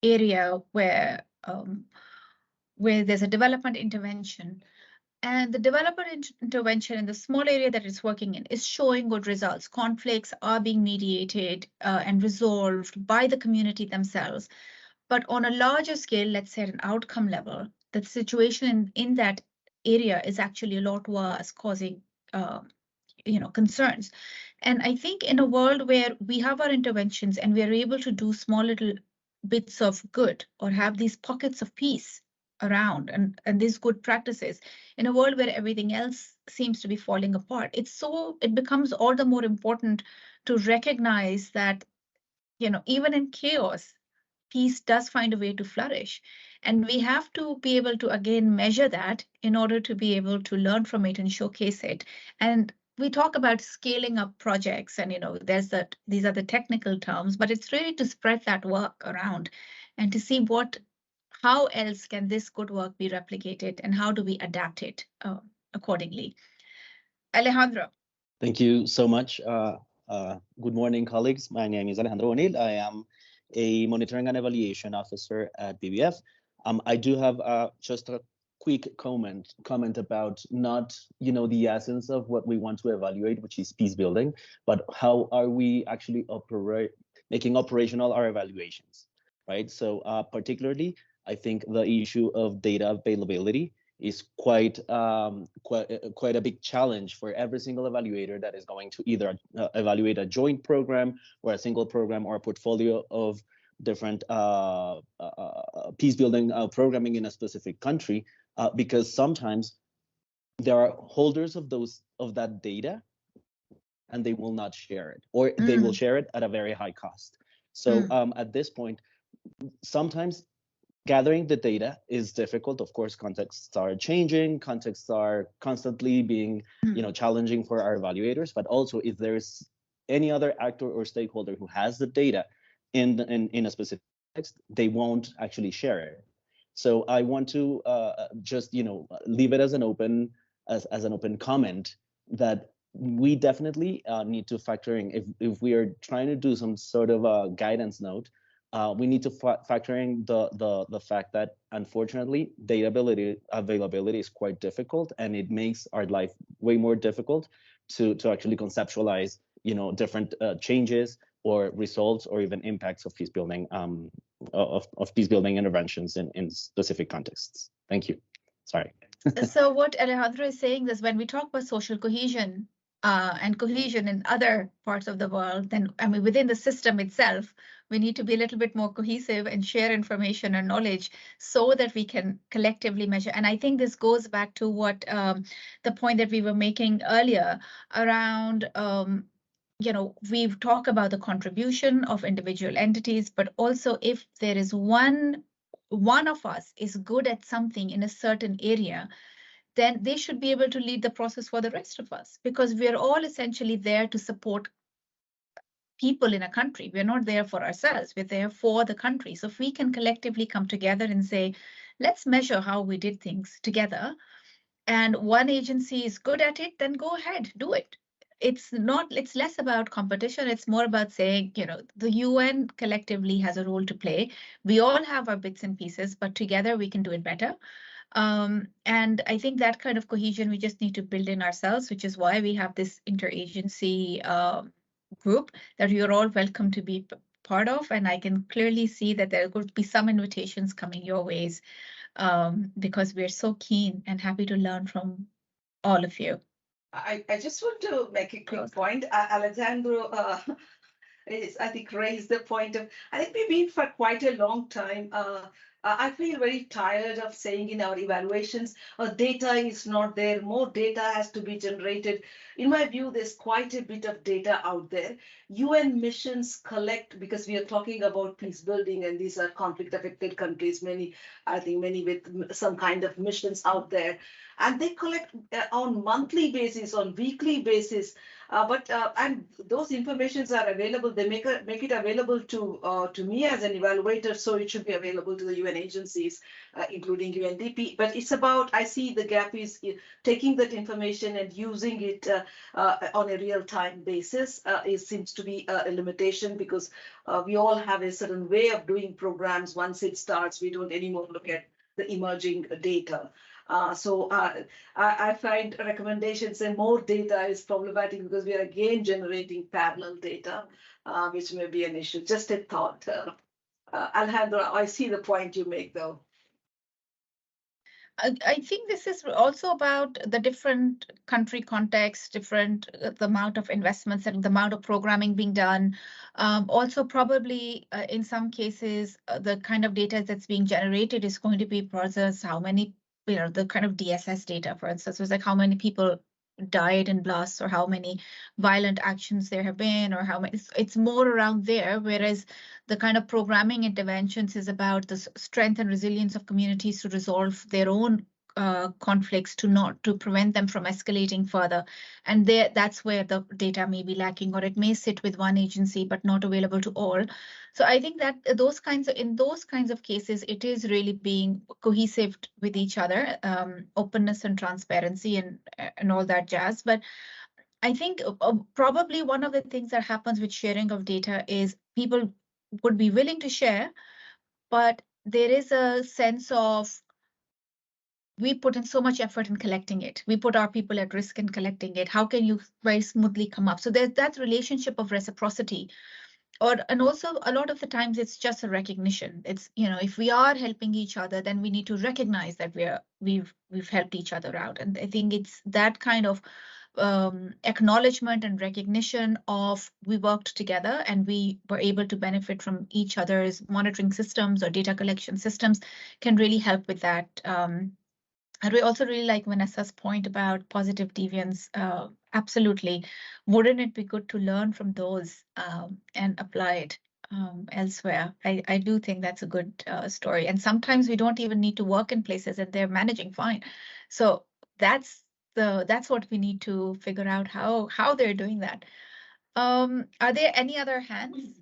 area where there's a development intervention, and the development intervention in the small area that it's working in is showing good results. Conflicts are being mediated and resolved by the community themselves. But on a larger scale, let's say at an outcome level, the situation in that area is actually a lot worse, causing concerns. And I think in a world where we have our interventions and we are able to do small little bits of good, or have these pockets of peace around, and these good practices, in a world where everything else seems to be falling apart, it becomes all the more important to recognize that, even in chaos, peace does find a way to flourish. And we have to be able to, again, measure that in order to be able to learn from it and showcase it. And we talk about scaling up projects, and these are the technical terms, but it's really to spread that work around and to see how else can this good work be replicated, and how do we adapt it accordingly? Alejandro. Thank you so much. Good morning, colleagues. My name is Alejandro O'Neill. I am a monitoring and evaluation officer at BBF. I do have just a quick comment about not, the essence of what we want to evaluate, which is peace building, but how are we actually making operational our evaluations, right? So particularly, I think the issue of data availability is quite a big challenge for every single evaluator that is going to either evaluate a joint program or a single program or a portfolio of different peace building programming in a specific country, because sometimes there are holders of that data and they will not share it, or they will share it at a very high cost. So at this point, sometimes gathering the data is difficult. Of course, contexts are changing. Contexts are constantly being, challenging for our evaluators. But also, if there's any other actor or stakeholder who has the data in a specific context, they won't actually share it. So I want to just, leave it as an open comment that we definitely need to factor in, if we are trying to do some sort of a guidance note. We need to factor in the fact that, unfortunately, data availability is quite difficult, and it makes our life way more difficult to actually conceptualize, different changes or results or even impacts of peace building of peace building interventions in specific contexts. Thank you. Sorry. So what Alejandro is saying is, when we talk about social cohesion and cohesion in other parts of the world, then within the system itself, we need to be a little bit more cohesive and share information and knowledge so that we can collectively measure. And I think this goes back to what the point that we were making earlier around, we've talked about the contribution of individual entities, but also if there is one of us is good at something in a certain area, then they should be able to lead the process for the rest of us, because we are all essentially there to support people in a country. We're not there for ourselves, we're there for the country. So if we can collectively come together and say, let's measure how we did things together, and one agency is good at it, then go ahead, do it. It's less about competition. It's more about saying, the UN collectively has a role to play. We all have our bits and pieces, but together we can do it better. And I think that kind of cohesion we just need to build in ourselves, which is why we have this interagency group that you're all welcome to be part of. And I can clearly see that there are going to be some invitations coming your ways, because we're so keen and happy to learn from all of you. I just want to make a quick point. Alejandro I think raised the point of, I think we've been for quite a long time. I feel very tired of saying in our evaluations, data is not there, more data has to be generated. In my view, there's quite a bit of data out there. UN missions collect, because we are talking about peace building, and these are conflict affected countries, many with some kind of missions out there. And they collect on monthly basis, on weekly basis. And those informations are available. They make it available to me as an evaluator, so it should be available to the UN agencies, including UNDP. But it's about, I see the gap is taking that information and using it on a real-time basis. It seems to be a limitation, because we all have a certain way of doing programs. Once it starts, we don't anymore look at the emerging data. So I find recommendations and more data is problematic, because we are again generating parallel data, which may be an issue. Just a thought. Alejandro, I see the point you make, though. I think this is also about the different country context, the amount of investments and the amount of programming being done. Also, probably in some cases, the kind of data that's being generated is going to be processed. How many, the kind of DSS data, for instance, was like how many people died in blasts, or how many violent actions there have been, or how many. It's more around there, whereas the kind of programming interventions is about the strength and resilience of communities to resolve their own conflicts to prevent them from escalating further. And that's where the data may be lacking, or it may sit with one agency but not available to all. So I think that in those kinds of cases, it is really being cohesive with each other, openness and transparency and all that jazz. But I think probably one of the things that happens with sharing of data is people would be willing to share, but there is a sense of, we put in so much effort in collecting it. We put our people at risk in collecting it. How can you very smoothly come up? So there's that relationship of reciprocity. And also a lot of the times it's just a recognition. It's, if we are helping each other, then we need to recognize that we've helped each other out. And I think it's that kind of acknowledgement and recognition of, we worked together and we were able to benefit from each other's monitoring systems or data collection systems, can really help with that. And we also really like Vanessa's point about positive deviance. Absolutely. Wouldn't it be good to learn from those and apply it elsewhere? I do think that's a good story. And sometimes we don't even need to work in places and they're managing fine. So that's what we need to figure out, how they're doing that. Are there any other hands?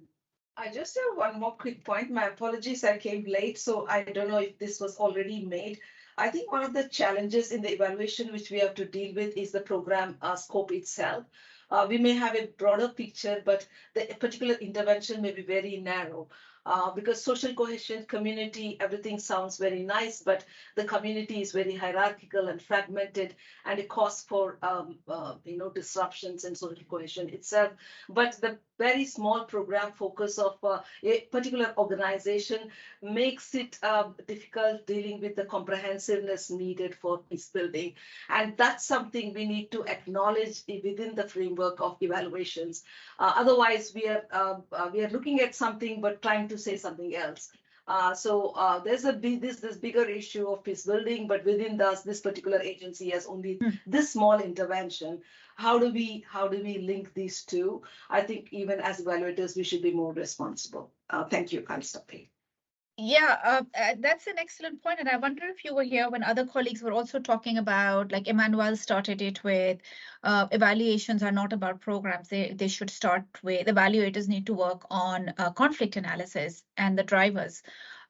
I just have one more quick point. My apologies, I came late, so I don't know if this was already made. I think one of the challenges in the evaluation which we have to deal with is the program scope itself. We may have a broader picture, but the particular intervention may be very narrow. Because social cohesion, community, everything sounds very nice, but the community is very hierarchical and fragmented, and it causes for disruptions in social cohesion itself. But the very small program focus of a particular organization makes it difficult dealing with the comprehensiveness needed for peace building. And that's something we need to acknowledge within the framework of evaluations. Otherwise, we are looking at something but trying to say something else. So there's this bigger issue of peace building, but within this particular agency has only this small intervention. How do we link these two? I think even as evaluators, we should be more responsible. Thank you. I'll stop here. Yeah, that's an excellent point. And I wonder if you were here when other colleagues were also talking about, like Emmanuel started it with, evaluations are not about programs. They should start with, evaluators need to work on conflict analysis and the drivers.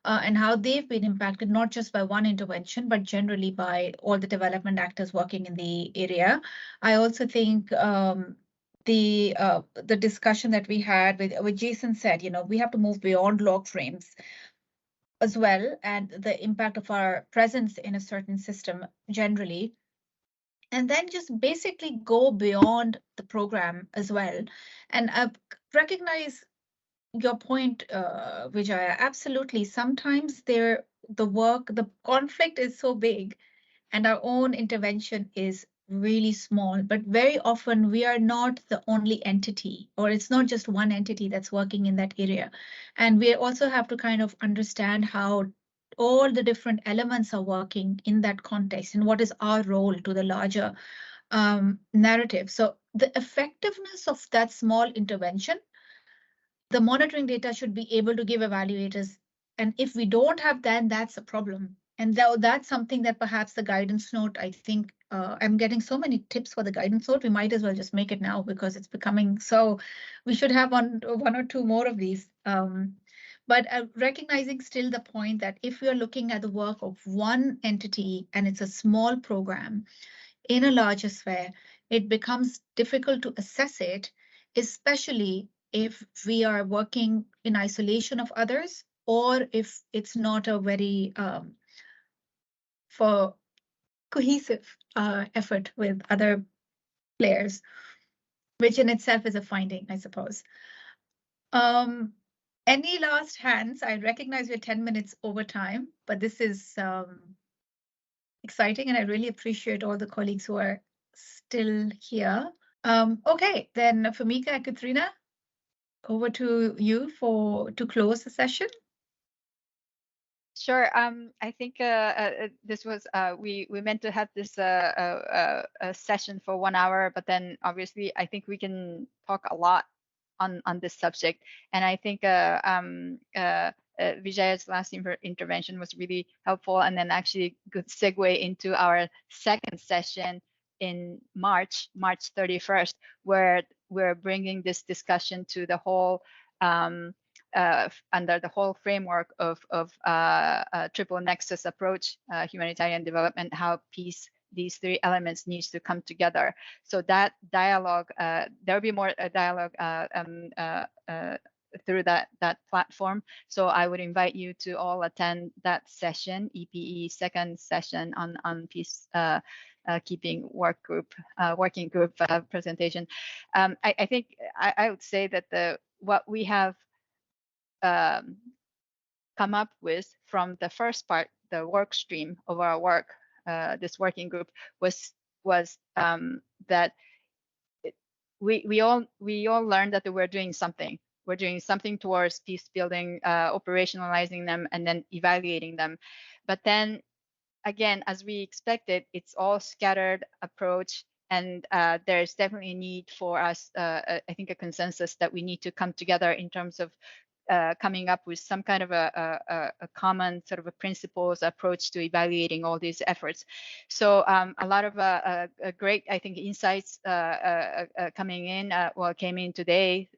And how they've been impacted, not just by one intervention, but generally by all the development actors working in the area. I also think the discussion that we had with Jason said, we have to move beyond log frames as well, and the impact of our presence in a certain system generally. And then just basically go beyond the program as well. And recognize your point, Vijaya, absolutely. Sometimes the conflict is so big and our own intervention is really small, but very often we are not the only entity, or it's not just one entity that's working in that area. And we also have to kind of understand how all the different elements are working in that context and what is our role to the larger narrative. So the effectiveness of that small intervention, the monitoring data should be able to give evaluators. And if we don't have that, that's a problem. And that's something that perhaps the guidance note, I think, I'm getting so many tips for the guidance note, we might as well just make it now because it's becoming so, we should have one or two more of these. But recognizing still the point that if we are looking at the work of one entity and it's a small program in a larger sphere, it becomes difficult to assess it, especially if we are working in isolation of others, or if it's not a very for cohesive effort with other players, which in itself is a finding, I suppose. Any last hands? I recognize we're 10 minutes over time, but this is exciting, and I really appreciate all the colleagues who are still here. Okay, then Famika and Katrina, over to you to close the session. Sure. I think this was we meant to have this a session for 1 hour, but then obviously I think we can talk a lot on this subject, and I think Vijaya's last intervention was really helpful, and then actually good segue into our second session in March 31st, where we're bringing this discussion to the whole under the whole framework of triple nexus approach, humanitarian development, how peace, these three elements needs to come together. So that dialogue, there'll be more dialogue through that platform. So I would invite you to all attend that session, EPE second session on peace keeping working group presentation. I think I would say that what we have come up with from the first part, the work stream of our work, this working group was that we all learned that we're doing something. We're doing something towards peace building, operationalizing them, and then evaluating them. But then again, as we expected, it's all scattered approach, and there's definitely a need for us, I think, a consensus that we need to come together in terms of coming up with some kind of a common sort of a principles approach to evaluating all these efforts. So a lot of great, I think, insights coming in, came in today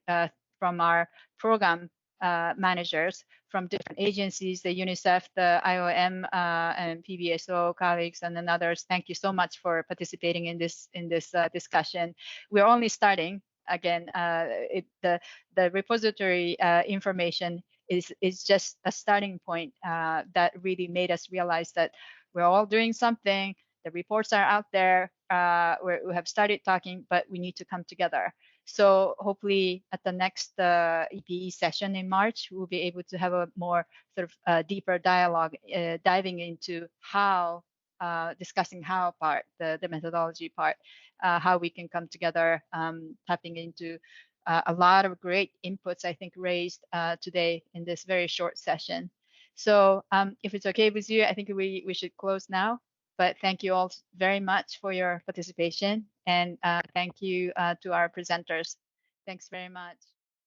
from our program managers from different agencies, the UNICEF, the IOM, and PBSO colleagues, and then others. Thank you so much for participating in this discussion. We're only starting. Again, the repository information is just a starting point that really made us realize that we're all doing something. The reports are out there. We have started talking, but we need to come together. So hopefully at the next EPE session in March, we'll be able to have a more sort of deeper dialogue, diving into how, discussing how part, the methodology part, how we can come together, tapping into a lot of great inputs, I think, raised today in this very short session. So if it's okay with you, I think we should close now. But thank you all very much for your participation, and thank you to our presenters. Thanks very much.